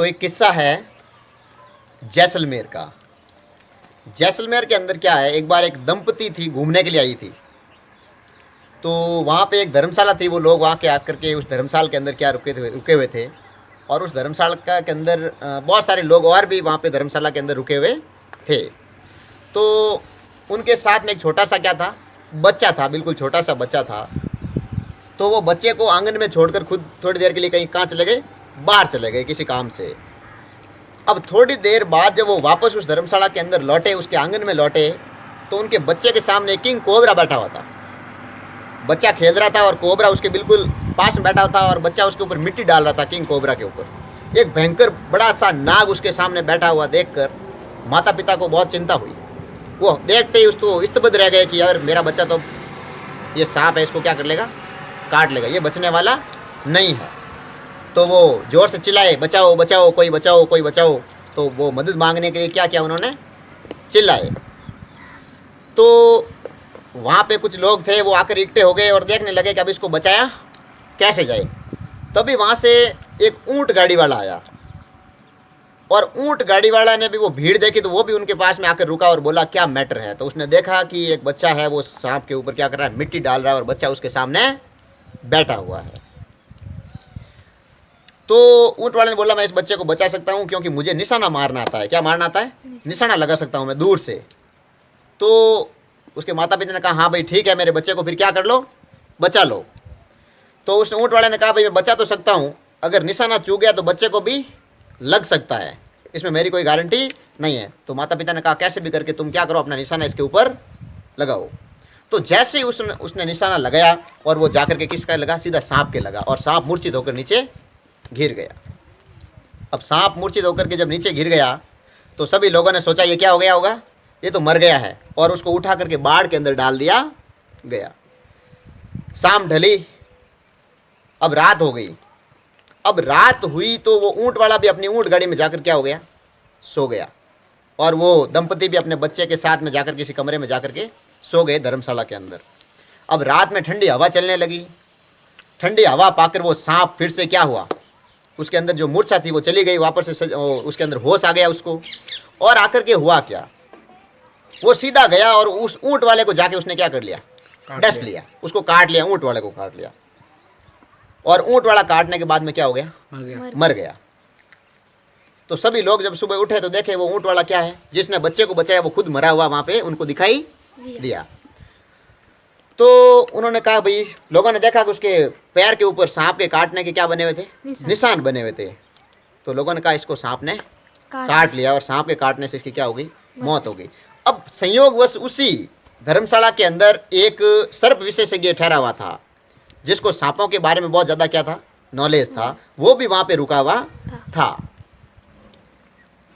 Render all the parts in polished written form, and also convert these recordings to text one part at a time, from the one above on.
तो एक किस्सा है जैसलमेर का। जैसलमेर के अंदर क्या है, एक बार एक दंपति थी, घूमने के लिए आई थी। तो वहाँ पे एक धर्मशाला थी, वो लोग वहाँ के आकर के उस धर्मशाला के अंदर क्या रुके हुए थे। और उस धर्मशाला के अंदर बहुत सारे लोग और भी वहाँ पे धर्मशाला के अंदर रुके हुए थे। तो उनके साथ में एक छोटा सा क्या था, बच्चा था, बिल्कुल छोटा सा बच्चा था। तो वो बच्चे को आंगन में छोड़कर खुद थोड़ी देर के लिए कहीं कहाँ चले गए, बाहर चले गए किसी काम से। अब थोड़ी देर बाद जब वो वापस उस धर्मशाला के अंदर लौटे, उसके आंगन में लौटे, तो उनके बच्चे के सामने किंग कोबरा बैठा हुआ था। बच्चा खेल रहा था और कोबरा उसके बिल्कुल पास में बैठा था और बच्चा उसके ऊपर मिट्टी डाल रहा था, किंग कोबरा के ऊपर। एक भयंकर बड़ा सा नाग उसके सामने बैठा हुआ देखकर माता पिता को बहुत चिंता हुई। वो देखते ही उसको इस्तबद रह गए कि यार मेरा बच्चा तो, ये सांप है, इसको क्या कर लेगा, काट लेगा, ये बचने वाला नहीं है। तो वो जोर से चिल्लाए, बचाओ बचाओ, कोई बचाओ, कोई बचाओ। तो वो मदद मांगने के लिए क्या किया, उन्होंने चिल्लाए। तो वहाँ पे कुछ लोग थे, वो आकर इकट्ठे हो गए और देखने लगे कि अब इसको बचाया कैसे जाए। तभी वहाँ से एक ऊंट गाड़ी वाला आया और ऊंट गाड़ी वाला ने भी वो भीड़ देखी, तो वो भी उनके पास में आकर रुका और बोला क्या मैटर है। तो उसने देखा कि एक बच्चा है, वो सांप के ऊपर क्या कर रहा है, मिट्टी डाल रहा है और बच्चा उसके सामने बैठा हुआ है। तो ऊंट वाले ने बोला मैं इस बच्चे को बचा सकता हूँ क्योंकि मुझे निशाना मारना आता है। क्या मारना आता है, निशाना लगा सकता हूँ मैं दूर से। तो उसके माता पिता ने कहा हाँ भाई ठीक है, मेरे बच्चे को फिर क्या कर लो, बचा लो। तो उस ऊंट वाले ने कहा भाई मैं बचा तो सकता हूँ, अगर निशाना चूक गया तो बच्चे को भी लग सकता है, इसमें मेरी कोई गारंटी नहीं है। तो माता पिता ने कहा कैसे भी करके तुम क्या करो, अपना निशाना इसके ऊपर लगाओ। तो जैसे ही उसने निशाना लगाया और वो जाकर के किसका लगा, सीधा सांप के लगा और सांप मूर्छित होकर नीचे गिर गया। अब सांप मूर्छित होकर के जब नीचे गिर गया तो सभी लोगों ने सोचा ये क्या हो गया होगा, ये तो मर गया है, और उसको उठा करके बाढ़ के अंदर डाल दिया गया। शाम ढली, अब रात हो गई। अब रात हुई तो वो ऊंट वाला भी अपनी ऊंट गाड़ी में जाकर क्या हो गया, सो गया। और वो दंपति भी अपने बच्चे के साथ में जाकर किसी कमरे में जाकर के सो गए धर्मशाला के अंदर। अब रात में ठंडी हवा चलने लगी। ठंडी हवा पाकर वो सांप फिर से क्या हुआ, उसके अंदर जो मूर्छा थी वो चली गई, वापस से उसके अंदर होश आ गया उसको। और आकर के हुआ क्या, वो सीधा गया और उस ऊंट वाले को जाके उसने क्या कर लिया, डस लिया, उसको काट लिया, ऊंट वाले को काट लिया। और ऊंट वाला काटने के बाद में क्या हो गया, मर गया। तो सभी लोग जब सुबह उठे तो देखे वो ऊंट वाला क्या है, जिसने बच्चे को बचाया वो खुद मरा हुआ वहां पे उनको दिखाई दिया। तो उन्होंने कहा भाई, लोगों ने देखा कि उसके पैर के ऊपर सांप के काटने के क्या बने हुए थे, निशान बने हुए थे। तो लोगों ने कहा इसको सांप ने काट लिया और सांप के काटने से इसकी क्या हो गई, मौत हो गई। अब संयोगवश उसी धर्मशाला के अंदर एक सर्प विशेषज्ञ ठहरा हुआ था, जिसको सांपों के बारे में बहुत ज़्यादा क्या था, नॉलेज था, वो भी वहाँ पे रुका हुआ था।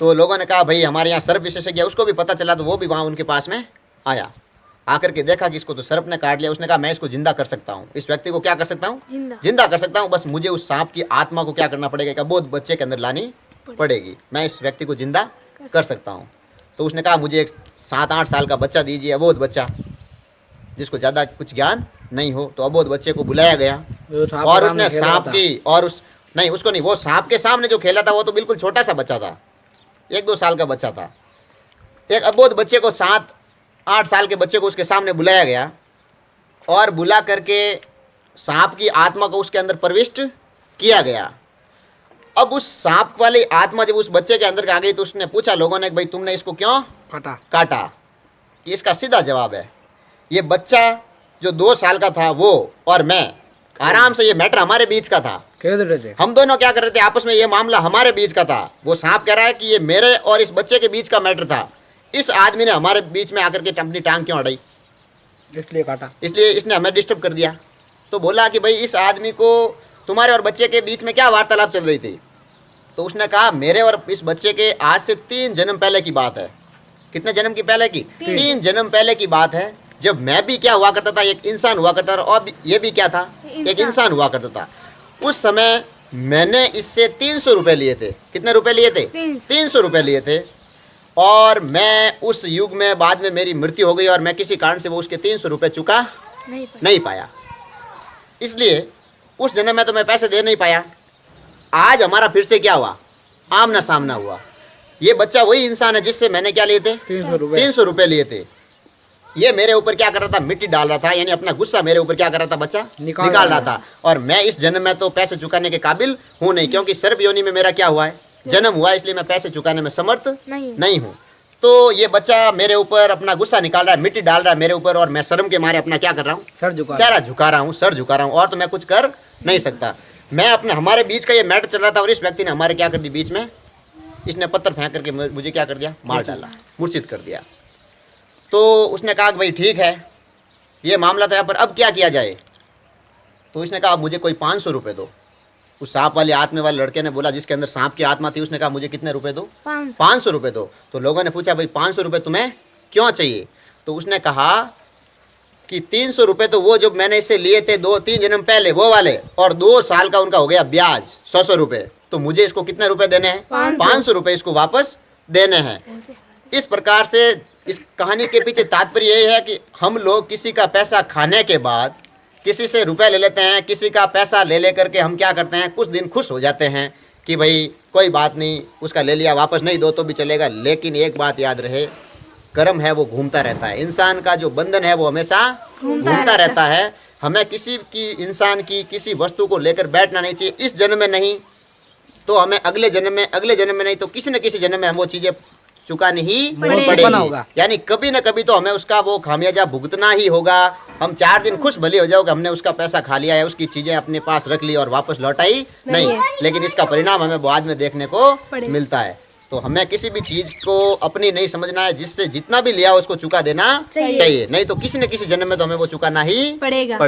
तो लोगों ने कहा भाई हमारे यहाँ सर्प विशेषज्ञ, उसको भी पता चला, तो वो भी वहाँ उनके पास में आया। आकर के देखा कि इसको तो सर्प ने काट लिया। उसने कहा मैं इसको जिंदा कर सकता हूँ, इस व्यक्ति को क्या कर सकता हूँ, जिंदा कर सकता हूँ, बस मुझे उस सांप की आत्मा को क्या करना पड़ेगा, क्या बोध बच्चे के अंदर लानी पड़ेगी, मैं इस व्यक्ति को जिंदा कर सकता हूँ। तो उसने कहा मुझे एक 7-8 साल का बच्चा दीजिए, अबोध बच्चा, जिसको ज़्यादा कुछ ज्ञान नहीं हो। तो अबोध बच्चे को बुलाया गया और उसने सांप की, और उसको नहीं, वो सांप के सामने जो खेला था वो तो बिल्कुल छोटा सा बच्चा था, 1-2 साल का बच्चा था। एक अबोध बच्चे को, 7-8 साल के बच्चे को उसके सामने बुलाया गया और बुला करके सांप की आत्मा को उसके अंदर प्रविष्ट किया गया। अब उस सांप वाली आत्मा जब उस बच्चे के अंदर आ गई तो उसने पूछा लोगों ने, भाई तुमने इसको क्यों काटा? कि इसका सीधा जवाब है, ये बच्चा जो 2 साल का था वो और मैं आराम से, ये मैटर हमारे बीच का था, हम दोनों क्या कर रहे थे आपस में, ये मामला हमारे बीच का था। वो सांप कह रहा है कि ये मेरे और इस बच्चे के बीच का मैटर था, इस आदमी ने हमारे बीच में आकर के अपनी टांग क्यों अड़ाई, इसलिए काटा, इसलिए इसने हमें डिस्टर्ब कर दिया। तो बोला कि भाई इस आदमी को तुम्हारे और बच्चे के बीच में क्या वार्तालाप चल रही थी? तो उसने कहा मेरे और इस बच्चे के आज से 3 जन्म पहले की बात है। कितने जन्म की पहले की? 3 जन्म पहले की बात है, जब मैं भी क्या हुआ करता था, एक इंसान हुआ करता था, और ये भी क्या था, एक इंसान हुआ करता था। उस समय मैंने इससे 300 रुपये लिए थे। कितने रुपए लिए थे? 300 रुपये लिए थे। और मैं उस युग में बाद में मेरी मृत्यु हो गई और मैं किसी कारण से वो उसके 300 रुपये चुका नहीं पाया, इसलिए उस जन्म में तो मैं पैसे दे नहीं पाया। आज हमारा फिर से क्या हुआ, आमना सामना हुआ। ये बच्चा वही इंसान है जिससे मैंने क्या लिए थे, 300 रुपए लिए थे। ये मेरे ऊपर क्या कर रहा था, मिट्टी डाल रहा था, यानी अपना गुस्सा मेरे ऊपर क्या कर रहा था, बच्चा निकाल रहा था। और मैं इस जन्म में तो पैसे चुकाने के काबिल हूँ नहीं, क्योंकि सर्प योनि में मेरा क्या हुआ है, जन्म हुआ, इसलिए मैं पैसे चुकाने में समर्थ नहीं हूँ। तो ये बच्चा मेरे ऊपर अपना गुस्सा निकाल रहा है, मिट्टी डाल रहा है मेरे ऊपर, और मैं शर्म के मारे अपना क्या कर रहा हूँ, चेहरा झुका रहा हूँ, सर झुका रहा हूँ, और तो मैं कुछ कर नहीं सकता। मैं अपने हमारे बीच का ये मैटर चल रहा था, और इस व्यक्ति ने हमारे क्या कर दी, बीच में इसने पत्थर फेंक करके मुझे क्या कर दिया, मार डाला, मूर्छित कर दिया। तो उसने कहा कि भाई ठीक है, ये मामला तो यहाँ पर, अब क्या किया जाए। तो उसने कहा मुझे कोई 500 रुपये दो। उस सांप वाले आत्मे वाले लड़के ने बोला, जिसके अंदर सांप की आत्मा थी, उसने कहा मुझे कितने रुपए दो, 500 रुपये दो। तो लोगों ने पूछा भाई 500 रुपये तुम्हें क्यों चाहिए। तो उसने कहा कि 300 रुपये तो वो जो मैंने इससे लिए थे 2-3 जन्म पहले वो वाले, और 2 साल का उनका हो गया ब्याज 100 रुपये। तो मुझे इसको कितने रुपए देने हैं, 500 रुपये इसको वापस देने हैं। इस प्रकार से इस कहानी के पीछे तात्पर्य यही है कि हम लोग किसी का पैसा खाने के बाद किसी से रुपए ले लेते हैं, किसी का पैसा ले लेकर के हम क्या करते हैं, कुछ दिन खुश हो जाते हैं कि भाई कोई बात नहीं, उसका ले लिया, वापस नहीं दो तो भी चलेगा। लेकिन एक बात याद रहे, कर्म है वो घूमता रहता है, इंसान का जो बंधन है वो हमेशा घूमता रहता है। हमें किसी की, इंसान की किसी वस्तु को लेकर बैठना नहीं चाहिए। इस जन्म में नहीं तो हमें अगले जन्म में, अगले जन्म में नहीं तो किसी न किसी जन्म में हम वो चीज़ें चुकानी ही पड़ेगी। यानी कभी न कभी तो हमें उसका वो खामियाजा भुगतना ही होगा। हम 4 दिन खुश भले हो जाओगे, हमने उसका पैसा खा लिया है, उसकी चीज़ें अपने पास रख ली और वापस लौटाई नहीं, लेकिन इसका परिणाम हमें बाद में देखने को मिलता है। तो हमें किसी भी चीज़ को अपनी नहीं समझना है, जिससे जितना भी लिया उसको चुका देना चाहिए, नहीं तो किसी न किसी जन्म में तो हमें वो चुकाना ही पड़ेगा।